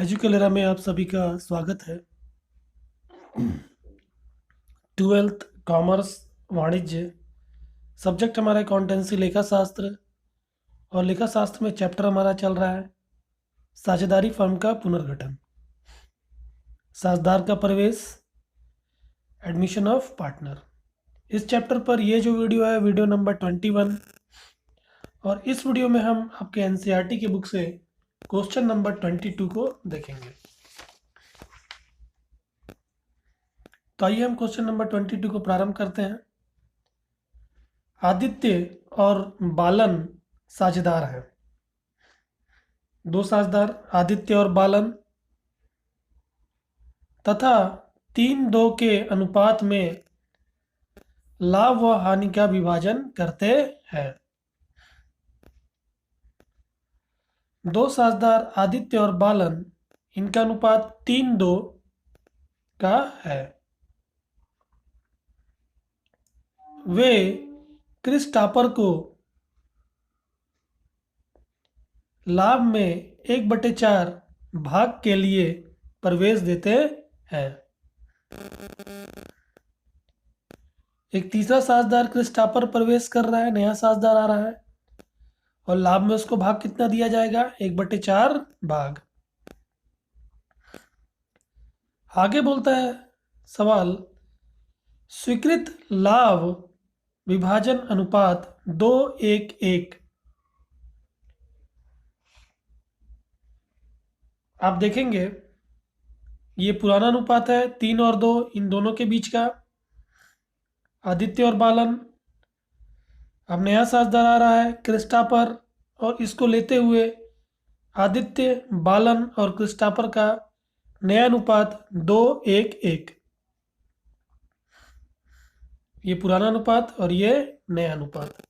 एजुकेलेरा में आप सभी का स्वागत है। ट्वेल्थ कॉमर्स वाणिज्य सब्जेक्ट हमारा अकाउंटेंसी लेखा शास्त्र, और लेखा शास्त्र में चैप्टर हमारा चल रहा है साझेदारी फर्म का पुनर्गठन, साझेदार का प्रवेश, एडमिशन ऑफ पार्टनर। इस चैप्टर पर ये जो वीडियो है वीडियो नंबर 21, और इस वीडियो में हम आपके एनसीईआरटी की बुक से क्वेश्चन नंबर 22 को देखेंगे। तो आइए हम क्वेश्चन नंबर 22 को प्रारंभ करते हैं। आदित्य और बालन साझेदार हैं। दो साझेदार आदित्य और बालन तथा 3:2 के अनुपात में लाभ व हानि का विभाजन करते हैं। दो साझेदार आदित्य और बालन, इनका अनुपात 3:2 का है। वे क्रिस्टापर को लाभ में 1/4 भाग के लिए प्रवेश देते हैं। एक तीसरा साझेदार क्रिस्टापर प्रवेश कर रहा है, नया साझेदार आ रहा है, और लाभ में उसको भाग कितना दिया जाएगा? 1/4 भाग। आगे बोलता है सवाल, स्वीकृत लाभ विभाजन अनुपात 2:1:1। आप देखेंगे ये पुराना अनुपात है 3 और 2 इन दोनों के बीच का, आदित्य और बालन। अब नया साझेदार आ रहा है क्रिस्टापर, और इसको लेते हुए आदित्य, बालन और क्रिस्टापर का नया अनुपात 2:1:1। ये पुराना अनुपात और ये नया अनुपात।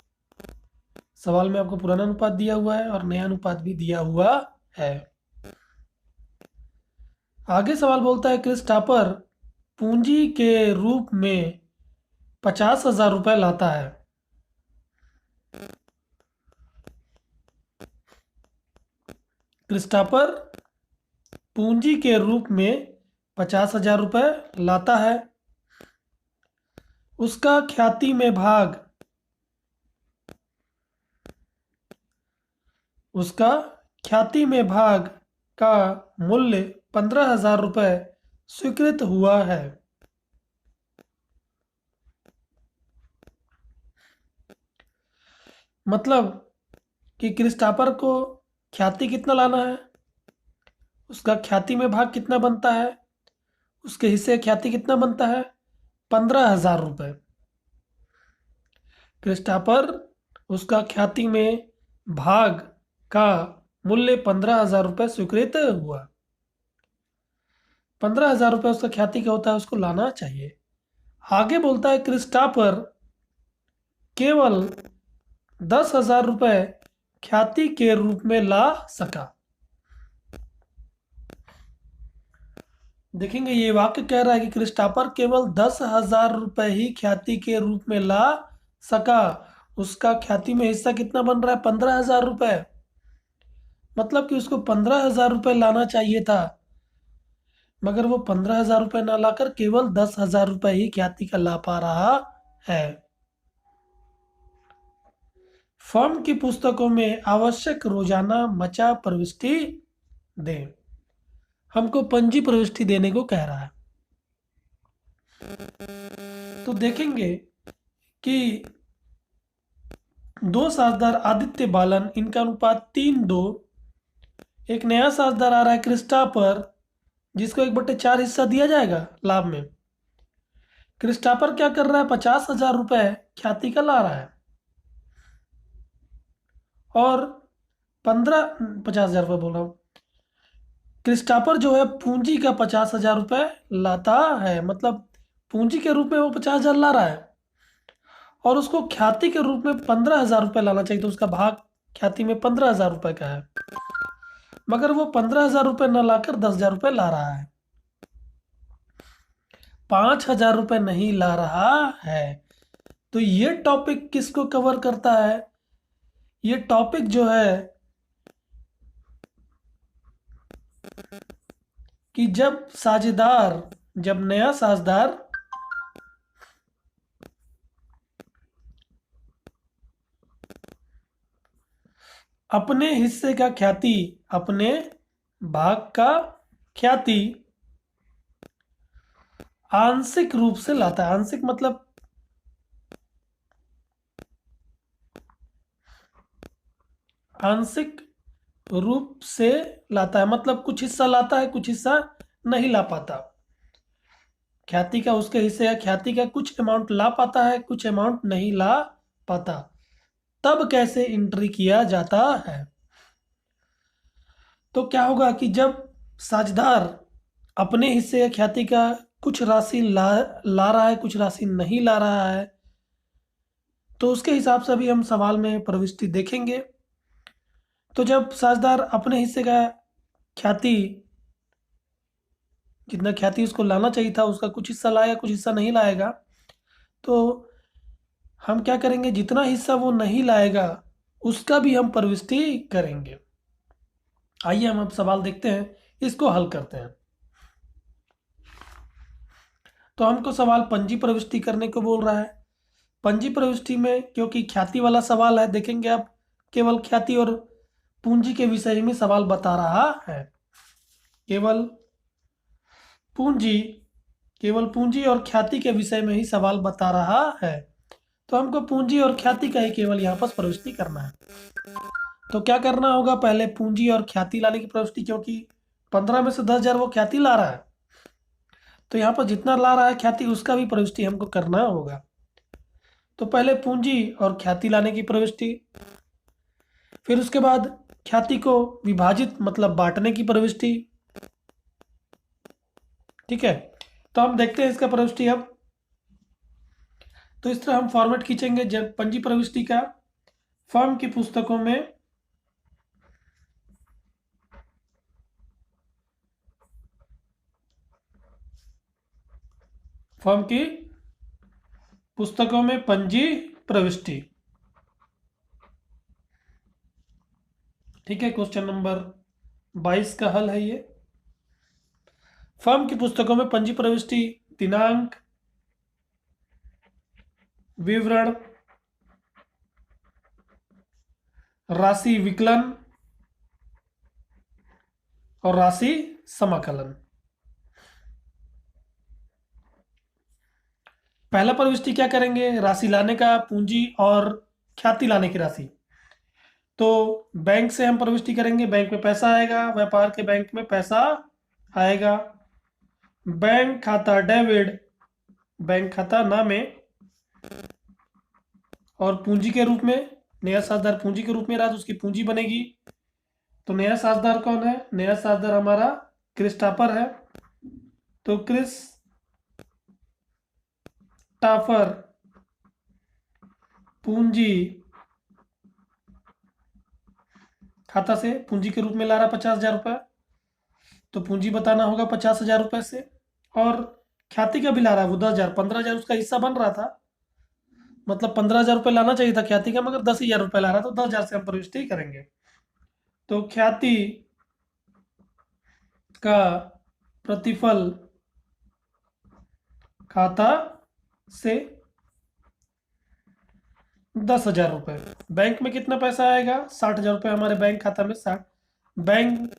सवाल में आपको पुराना अनुपात दिया हुआ है और नया अनुपात भी दिया हुआ है। आगे सवाल बोलता है क्रिस्टापर पूंजी के रूप में 50,000 रुपये लाता है। क्रिस्टापर पूंजी के रूप में 50,000 रुपये लाता है। उसका ख्याति में भाग, उसका ख्याति में भाग का मूल्य 15,000 रुपये स्वीकृत हुआ है। मतलब कि क्रिस्टापर को ख्याति कितना लाना है, उसका ख्याति में भाग कितना बनता है, उसके हिस्से ख्याति कितना बनता है? 15,000 रुपये। क्रिस्टापर उसका ख्याति में भाग का मूल्य 15,000 रुपये स्वीकृत हुआ। 15,000 रुपये उसका ख्याति का होता है, उसको लाना चाहिए। आगे बोलता है क्रिस्टापर केवल 10,000 रुपये ख्याति के रूप में ला सका। देखेंगे ये वाक्य कह रहा है कि क्रिस्टापर केवल 10,000 रुपये ही ख्याति के रूप में ला सका। उसका ख्याति में हिस्सा कितना बन रहा है? 15,000 रुपये। मतलब कि उसको 15,000 रुपये लाना चाहिए था, मगर वो 15,000 रुपये ना लाकर केवल 10,000 रुपये ही ख्याति का ला पा रहा है। फर्म की पुस्तकों में आवश्यक रोजाना मचा प्रविष्टि दें। हमको पंजी प्रविष्टि देने को कह रहा है। तो देखेंगे कि दो साझेदार आदित्य बालन, इनका अनुपात 3:2। एक नया साझेदार आ रहा है क्रिस्टापर, जिसको 1/4 हिस्सा दिया जाएगा लाभ में। क्रिस्टापर क्या कर रहा है? 50,000 रुपये ख्याति का ला रहा है, और 50,000 रुपये बोल रहा हूँ। क्रिस्टापर जो है पूंजी का 50,000 रुपये लाता है, मतलब पूंजी के रूप में वो 50,000 ला रहा है, और उसको ख्याति के रूप में 15,000 रुपये लाना चाहिए। तो उसका भाग ख्याति में 15,000 रुपये का है, मगर वो 15,000 रुपये न लाकर 10,000 रुपये ला रहा है, 5,000 रुपये नहीं ला रहा है। तो ये टॉपिक किसको कवर करता है? ये टॉपिक जो है कि जब नया साझेदार अपने हिस्से का ख्याति, अपने भाग का ख्याति आंशिक रूप से लाता है। आंशिक मतलब आंशिक रूप से लाता है, मतलब कुछ हिस्सा लाता है, कुछ हिस्सा नहीं ला पाता। ख्याति का, उसके हिस्से का ख्याति का कुछ अमाउंट ला पाता है, कुछ अमाउंट नहीं ला पाता। तब कैसे एंट्री किया जाता है? तो क्या होगा कि जब साझेदार अपने हिस्से या ख्याति का कुछ राशि ला रहा है, कुछ राशि नहीं ला रहा है, तो उसके हिसाब से अभी हम सवाल में प्रविष्टि देखेंगे। तो जब साझेदार अपने हिस्से का ख्याति, जितना ख्याति उसको लाना चाहिए था, उसका कुछ हिस्सा लाया, कुछ हिस्सा नहीं लाएगा, तो हम क्या करेंगे, जितना हिस्सा वो नहीं लाएगा उसका भी हम प्रविष्टि करेंगे। आइए हम अब सवाल देखते हैं, इसको हल करते हैं। तो हमको सवाल पंजी प्रविष्टि करने को बोल रहा है। पंजी प्रविष्टि में क्योंकि ख्याति वाला सवाल है, देखेंगे आप केवल ख्याति और पूंजी के विषय में सवाल बता रहा है। पूंजी केवल पूंजी और ख्याति के विषय में ही सवाल बता रहा है। तो हमको पूंजी और ख्याति का ही केवल यहाँ पर प्रविष्टि करना है। तो क्या करना होगा, पहले पूंजी और ख्याति लाने की प्रविष्टि, क्योंकि 15 में से 10,000 वो ख्याति ला रहा है, तो यहाँ पर जितना ला रहा है ख्याति उसका भी प्रविष्टि हमको करना होगा। तो पहले पूंजी और ख्याति लाने की प्रविष्टि, फिर उसके बाद ख्याति को विभाजित मतलब बांटने की प्रविष्टि। ठीक है, तो हम देखते हैं इसका प्रविष्टि अब। तो इस तरह हम फॉर्मेट खींचेंगे जब पंजी प्रविष्टि का। फर्म की पुस्तकों में पंजी प्रविष्टि। ठीक है, क्वेश्चन नंबर 22 का हल है ये। फर्म की पुस्तकों में पंजी प्रविष्टि, दिनांक, विवरण, राशि विकलन और राशि समाकलन। पहला प्रविष्टि क्या करेंगे, राशि लाने का, पूंजी और ख्याति लाने की राशि। तो बैंक से हम प्रविष्टि करेंगे, बैंक में पैसा आएगा, व्यापार के बैंक में पैसा आएगा। बैंक खाता डेबिट, बैंक खाता नामे और पूंजी के रूप में, नया साझेदार पूंजी के रूप में रहा तो उसकी पूंजी बनेगी। तो नया साझेदार कौन है, नया साझेदार हमारा क्रिस्टाफर है। तो क्रिस्टाफर पूंजी खाता से पूंजी के रूप में ला रहा 50,000 रुपये, तो पूंजी बताना होगा 50,000 रुपये से। और ख्याति का भी ला रहा है वो 10,000, 15,000 उसका हिस्सा बन रहा था, मतलब 15,000 रुपये लाना चाहिए था ख्याति का, मगर 10,000 रुपये ला रहा, तो 10,000 से हम प्रविष्टि करेंगे। तो ख्याति का प्रतिफल खाता से 10,000 रुपये। बैंक में कितना पैसा आएगा, 60,000 रुपये हमारे बैंक खाता में। 60 बैंक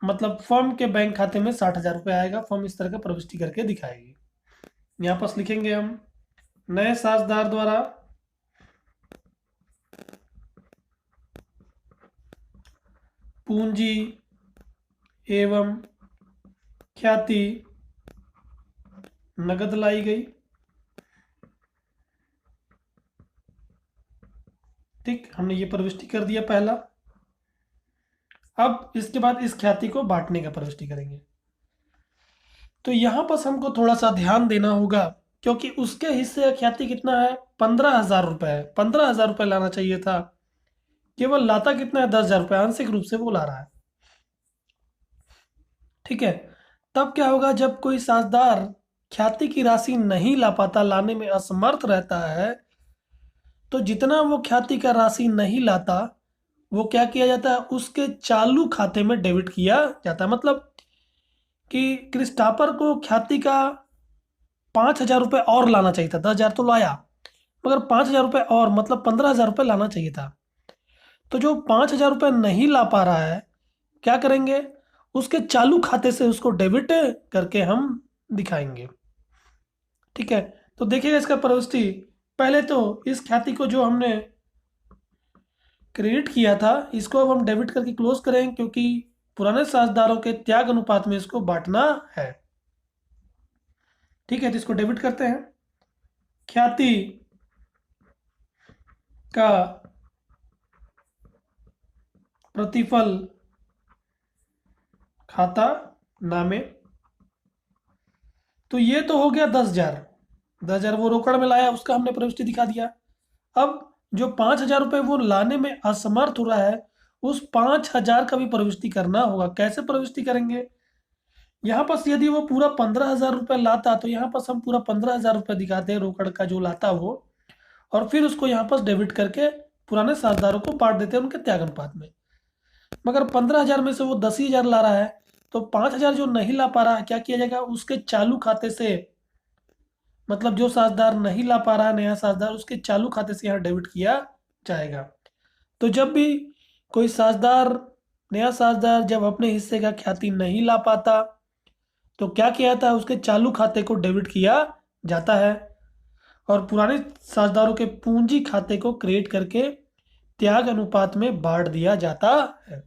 मतलब फर्म के बैंक खाते में 60,000 रुपये आएगा। फर्म इस तरह का प्रविष्टि करके दिखाएगी। यहाँ पास लिखेंगे हम, नए साझेदार द्वारा पूंजी एवं ख्याति नगद लाई गई। ठीक, हमने ये प्रविष्टि कर दिया पहला। अब इसके बाद इस ख्याति को बांटने का प्रविष्टि करेंगे। तो यहां पर हमको थोड़ा सा ध्यान देना होगा, क्योंकि उसके हिस्से का ख्याति कितना है, 15,000 रुपये है। 15,000 रुपये लाना चाहिए था, केवल लाता कितना है, 10,000 रुपये, आंशिक रूप से वो ला रहा है। ठीक है, तब क्या होगा, जब कोई साझेदार ख्याति की राशि नहीं ला पाता, लाने में असमर्थ रहता है, तो जितना वो ख्याति का राशि नहीं लाता वो क्या किया जाता है, उसके चालू खाते में डेबिट किया जाता है। मतलब कि क्रिस्टापर को ख्याति का 5,000 रुपये और लाना चाहिए था। 10,000 तो लाया, मगर 5,000 रुपये और मतलब 15,000 रुपये लाना चाहिए था। तो जो 5,000 रुपये नहीं ला पा रहा है, क्या करेंगे, उसके चालू खाते से उसको डेबिट करके हम दिखाएंगे। ठीक है, तो देखिएगा इसका प्रविष्टि। पहले तो इस ख्याति को जो हमने क्रेडिट किया था, इसको अब हम डेबिट करके क्लोज करें, क्योंकि पुराने साझेदारों के त्याग अनुपात में इसको बांटना है। ठीक है, तो इसको डेबिट करते हैं। ख्याति का प्रतिफल खाता नामे। तो ये तो हो गया 10,000। 10,000 वो रोकड़ में लाया, उसका हमने प्रविष्टि दिखा दिया। अब जो 5,000 रुपये वो लाने में असमर्थ हो रहा है, उस 5,000 का भी प्रविष्टि करना होगा। कैसे प्रविष्टि करेंगे, यहाँ पर यदि वो पूरा 15,000 रुपये लाता, तो यहाँ पर हम पूरा 15,000 रुपये दिखाते हैं रोकड़ का जो लाता वो, और फिर उसको यहाँ पर डेबिट करके पुराने साझेदारों को बांट देते हैं उनके त्याग अनुपात में। मगर 15,000 में से वो 10,000 ला रहा है, तो 5,000 जो नहीं ला पा रहा है, क्या किया जाएगा, उसके चालू खाते से, मतलब जो साझेदार नहीं ला पा रहा है नया साझेदार, उसके चालू खाते से यहाँ डेबिट किया जाएगा। तो जब भी कोई साझेदार, नया साझेदार जब अपने हिस्से का ख्याति नहीं ला पाता, तो क्या किया जाता है, उसके चालू खाते को डेबिट किया जाता है और पुराने साझेदारों के पूंजी खाते को क्रिएट करके त्याग अनुपात में बांट दिया जाता है।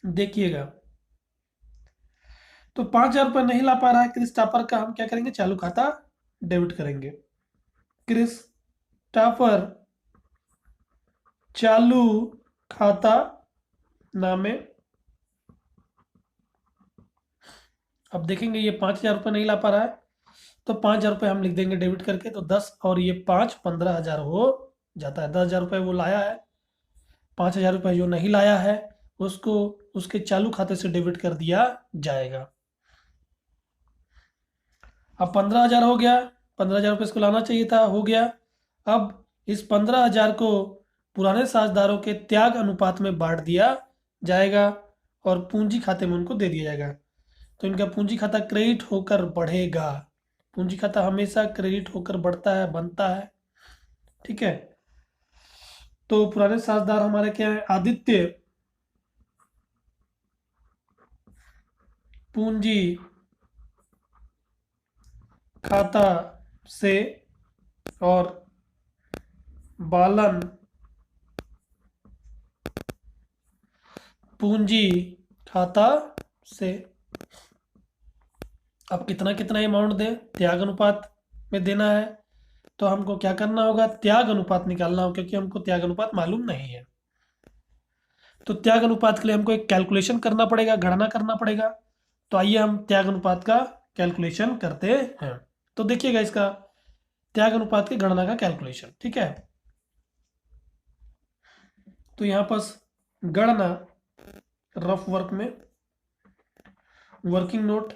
देखिएगा, तो 5,000 रुपये नहीं ला पा रहा है क्रिस्टापर का, हम क्या करेंगे, चालू खाता डेबिट करेंगे। क्रिस्टापर चालू खाता नामे। अब देखेंगे ये 5,000 रुपये नहीं ला पा रहा है, तो 5,000 रुपये हम लिख देंगे डेबिट करके, तो 10 और ये 5, 15,000 हो जाता है। 10,000 रुपये वो लाया है, 5,000 रुपये जो नहीं लाया है उसको उसके चालू खाते से डेबिट कर दिया जाएगा। अब 15,000 हो गया, 15,000 रुपये इसको लाना चाहिए था, हो गया। अब इस 15,000 को पुराने साझेदारों के त्याग अनुपात में बांट दिया जाएगा और पूंजी खाते में उनको दे दिया जाएगा। तो इनका पूंजी खाता क्रेडिट होकर बढ़ेगा। पूंजी खाता हमेशा क्रेडिट होकर बढ़ता है, बनता है। ठीक है, तो पुराने साझेदार हमारे क्या है, आदित्य पूंजी खाता से और बालन पूंजी खाता से। अब कितना कितना अमाउंट दें, त्याग अनुपात में देना है, तो हमको क्या करना होगा, त्याग अनुपात निकालना होगा, क्योंकि हमको त्याग अनुपात मालूम नहीं है। तो त्याग अनुपात के लिए हमको एक कैलकुलेशन करना पड़ेगा, गणना करना पड़ेगा। तो आइए हम त्याग अनुपात का कैलकुलेशन करते हैं। तो देखिएगा इसका त्याग अनुपात की गणना का कैलकुलेशन। ठीक है, तो यहाँ पर गणना रफ वर्क में, working note,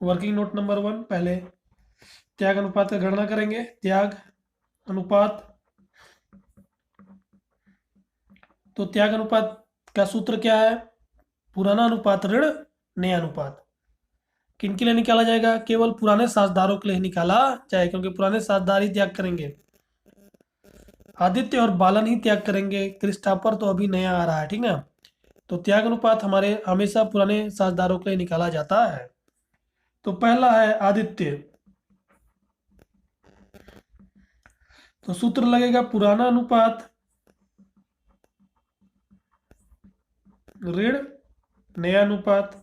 working note number 1, पहले त्याग अनुपात का गणना करेंगे। त्याग अनुपात, तो त्याग अनुपात का सूत्र क्या है, पुराना अनुपात ऋण नया अनुपात। किनके लिए निकाला जाएगा, केवल पुराने साझेदारों के लिए निकाला जाए, क्योंकि पुराने साझेदार ही त्याग करेंगे। आदित्य और बालन ही त्याग करेंगे, क्रिस्टापर तो अभी नया आ रहा है। ठीक ना, तो त्याग अनुपात हमारे हमेशा पुराने साझेदारों के लिए निकाला जाता है। तो पहला है आदित्य, तो सूत्र लगेगा पुराना अनुपात ऋण नया अनुपात।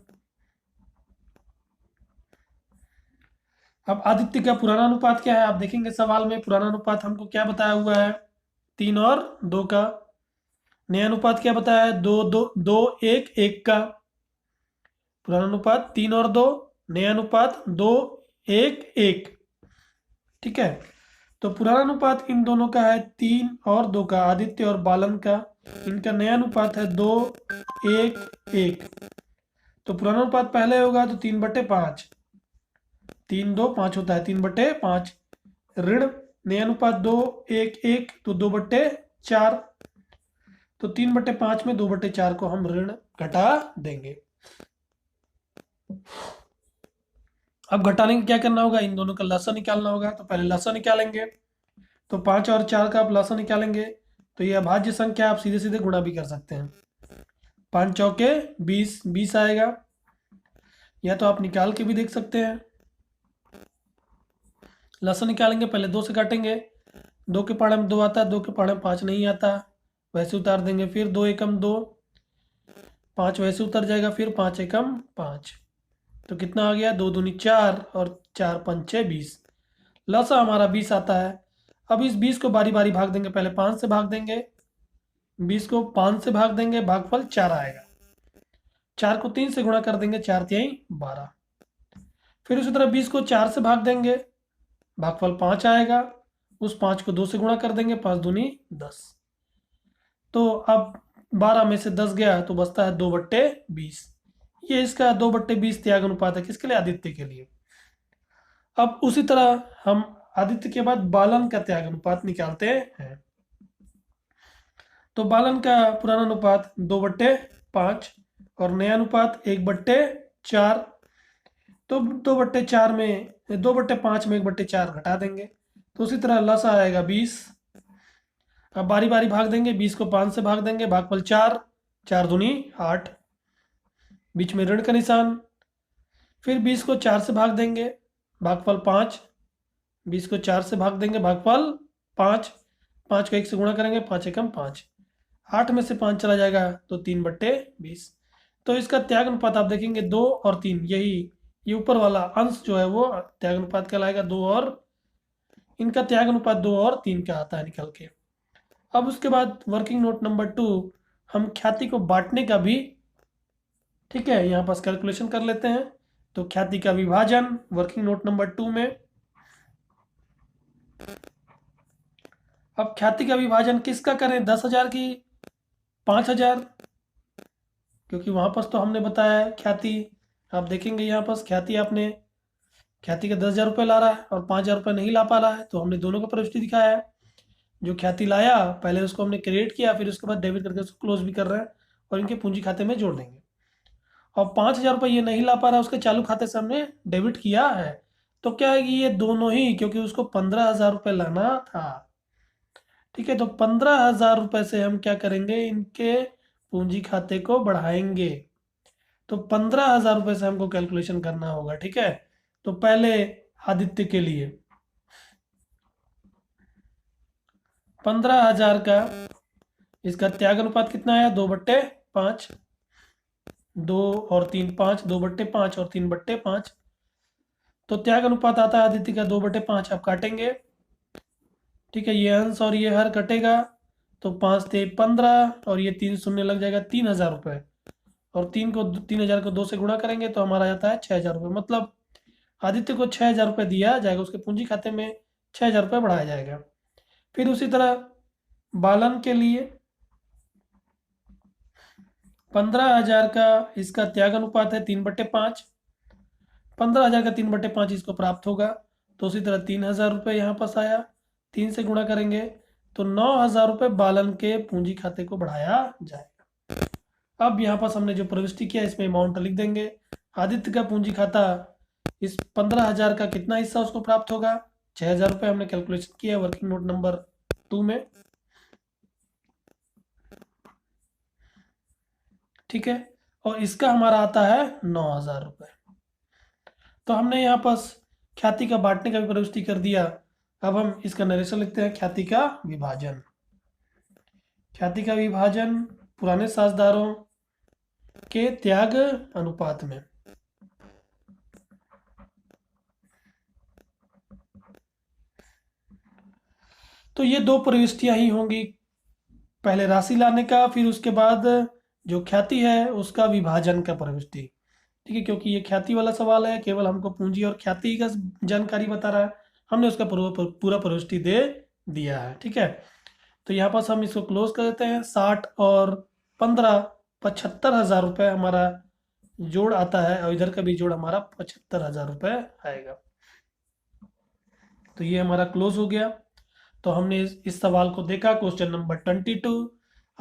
अब आदित्य का पुराना अनुपात क्या है, आप देखेंगे सवाल में, पुराना अनुपात हमको क्या बताया हुआ है, 3 और 2 का। नया अनुपात क्या बताया है, 2 2 2 1 1 का। पुराना अनुपात 3 और 2, नया अनुपात 2 1 1। ठीक है, तो पुराना अनुपात इन दोनों का है 3 और 2 का, आदित्य और बालन का। इनका नया अनुपात है 2 1 1। तो पुराना अनुपात पहले होगा तो 3/5, 3 2 5 होता है, 3/5। ऋण नया अनुपात 2 1 1, तो 2/4। तो 3/5 में 2/4 को हम ऋण घटा देंगे। अब घटाने के क्या करना होगा, इन दोनों का लसा निकालना होगा। तो पहले लसा निकालेंगे, तो 5 और 4 का आप लसा निकालेंगे तो ये अभाज्य संख्या आप सीधे सीधे गुणा भी कर सकते हैं। 5 चौके 20, 20 आएगा, या तो आप निकाल के भी देख सकते हैं। लसा निकालेंगे, पहले 2 से काटेंगे, 2 के पहाड़े में 2 आता है, 2 के पहाड़े में 5 नहीं आता, वैसे उतार देंगे। फिर 2 एकम 2, 5 वैसे उतर जाएगा, फिर 5 एकम 5, तो कितना आ गया, 2 दूनी 4 और 4 पंचे 20। लसा हमारा 20 आता है। अब इस 20 को बारी बारी भाग देंगे, पहले 5 से भाग देंगे, 20 को 5 से भाग देंगे, भागफल 4 आएगा। 4 को 3 से गुणा कर देंगे, 4 तिहाई 12। फिर उसी तरह 20 को 4 से भाग देंगे, भागफल 5 आएगा। उस 5 को 2 से गुणा कर देंगे, 5 दूनी 10। तो अब 12 में से 10 गया तो बचता है 2/20। ये इसका 2/20 त्याग अनुपात है, किसके लिए, आदित्य के लिए। अब उसी तरह हम आदित्य के बाद बालन का त्याग अनुपात निकालते हैं। तो बालन का पुराना अनुपात 2/5 और नया अनुपात 1/4। तो 2/4 में 2/5 में 1/4 घटा देंगे, तो उसी तरह लसा आएगा 20। अब बारी बारी भाग देंगे, 20 को 5 से भाग देंगे, भागफल 4, 4 दूनी 8, बीच में ऋण का निशान। फिर 20 को 4 से भाग देंगे, भागफल 5, 20 को 4 से भाग देंगे, भागफल 5, 5 को 1 से गुणा करेंगे, 5 एकम 5, 8 में से 5 चला जाएगा तो 3/20। तो इसका त्याग अनुपात आप देखेंगे 2 और 3, यही ये ऊपर वाला अंश जो है वो त्याग अनुपात कहलाएगा 2 और, इनका त्याग अनुपात 2 और 3 का आता है निकल के। अब उसके बाद वर्किंग नोट नंबर 2, हम ख्याति को बांटने का भी, ठीक है, यहाँ पास कैलकुलेशन कर लेते हैं। तो ख्याति का विभाजन वर्किंग नोट नंबर 2 में, अब ख्याति का विभाजन किसका करें, 10,000 की 5,000, क्योंकि वहां पर तो हमने बताया है ख्याति, आप देखेंगे यहाँ पर ख्याति आपने, ख्याति का 10,000 रुपये ला रहा है और 5,000 रुपये नहीं ला पा रहा है, तो हमने दोनों का प्रविष्टि दिखाया है। जो ख्याति लाया पहले उसको हमने क्रेडिट किया, फिर उसके बाद डेबिट करके उसको क्लोज भी कर रहे हैं और इनके पूंजी खाते में जोड़ देंगे। और 5,000 रुपये ये नहीं ला पा रहा, उसके चालू खाते से हमने डेबिट किया है। तो क्या है कि ये दोनों ही, क्योंकि उसको 15,000 रुपये लाना था, ठीक है, तो 15,000 रुपये से हम क्या करेंगे, इनके पूंजी खाते को बढ़ाएंगे। तो 15,000 रुपये से हमको कैलकुलेशन करना होगा, ठीक है। तो पहले आदित्य के लिए 15,000 का इसका त्याग अनुपात कितना आया, 2/5, 2 और 3 5, 2/5 और 3/5। तो त्याग अनुपात आता है आदित्य का 2/5। आप काटेंगे, ठीक है, ये अंश और ये हर कटेगा, तो 5 थे 15 और ये 3 शून्य लग जाएगा, 3,000 रुपये। और 3,000 को 2 से गुणा करेंगे तो हमारा जाता है 6,000 रुपये। मतलब आदित्य को 6,000 रुपये दिया जाएगा, उसके पूंजी खाते में 6,000 रुपये बढ़ाया जाएगा। फिर उसी तरह बालन के लिए 15,000 का इसका त्याग अनुपात है 3/5, 15,000 का 3/5 इसको प्राप्त होगा। तो उसी तरह 3,000 रुपये यहाँ पास आया, 3 से गुणा करेंगे तो 9,000 रुपये बालन के पूंजी खाते को बढ़ाया जाएगा। अब यहाँ पास हमने जो प्रविष्टि किया इसमें अमाउंट लिख देंगे। आदित्य का पूंजी खाता इस 15,000 का कितना हिस्सा उसको प्राप्त होगा, 6,000 रुपये हमने कैलकुलेशन किया वर्किंग नोट नंबर 2 में, ठीक है। और इसका हमारा आता है 9,000 रुपये। तो हमने यहाँ पास ख्याति का बांटने का भी प्रविष्टि कर दिया। अब हम इसका नरेशन लिखते हैं, ख्याति का विभाजन। ख्याति का विभाजन पुराने साझेदारों के त्याग अनुपात में। तो ये 2 प्रविष्टियां ही होंगी, पहले राशि लाने का, फिर उसके बाद जो ख्याति है उसका विभाजन का प्रविष्टि, ठीक है। क्योंकि ये ख्याति वाला सवाल है, केवल हमको पूंजी और ख्याति का जानकारी बता रहा है, हमने उसका पूरा प्रविष्टि दे दिया है, ठीक है। तो यहाँ पास हम इसको क्लोज कर देते हैं। 60 और 15 75,000 रुपये हमारा जोड़ आता है, और इधर का भी जोड़ हमारा 75,000 रुपये आएगा। तो ये हमारा क्लोज हो गया। तो हमने इस सवाल को देखा, क्वेश्चन नंबर 22।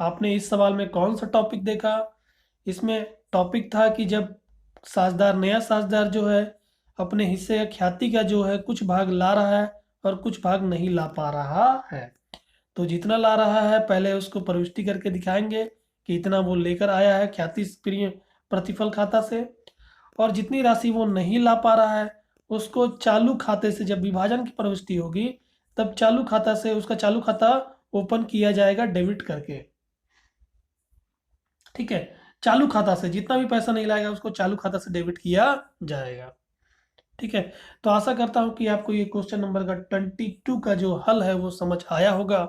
आपने इस सवाल में कौन सा टॉपिक देखा? इसमें टॉपिक था कि जब साझेदार, नया साझेदार जो है अपने हिस्से या ख्याति का जो है कुछ भाग ला रहा है और कुछ भाग नहीं ला पा रहा है। तो जितना ला रहा है पहले उसको प्रविष्टि करके दिखाएंगे कि इतना वो लेकर आया है ख्याति प्रिय प्रतिफल खाता से, और जितनी राशि वो नहीं ला पा रहा है उसको चालू खाते से, जब विभाजन की प्रविष्टि होगी तब चालू खाता से उसका चालू खाता ओपन किया जाएगा डेबिट करके। ठीक है, चालू खाता से जितना भी पैसा नहीं लाएगा उसको चालू खाता से डेबिट किया जाएगा। ठीक है, तो आशा करता हूं कि आपको ये क्वेश्चन नंबर का 22 का जो हल है वो समझ आया होगा।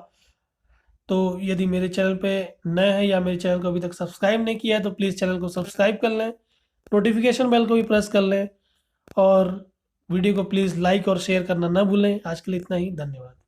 तो यदि मेरे चैनल पे नए हैं या मेरे चैनल को अभी तक सब्सक्राइब नहीं किया है तो प्लीज़ चैनल को सब्सक्राइब कर लें, नोटिफिकेशन बेल को भी प्रेस कर लें, और वीडियो को प्लीज़ लाइक और शेयर करना ना भूलें। आज के लिए इतना ही, धन्यवाद।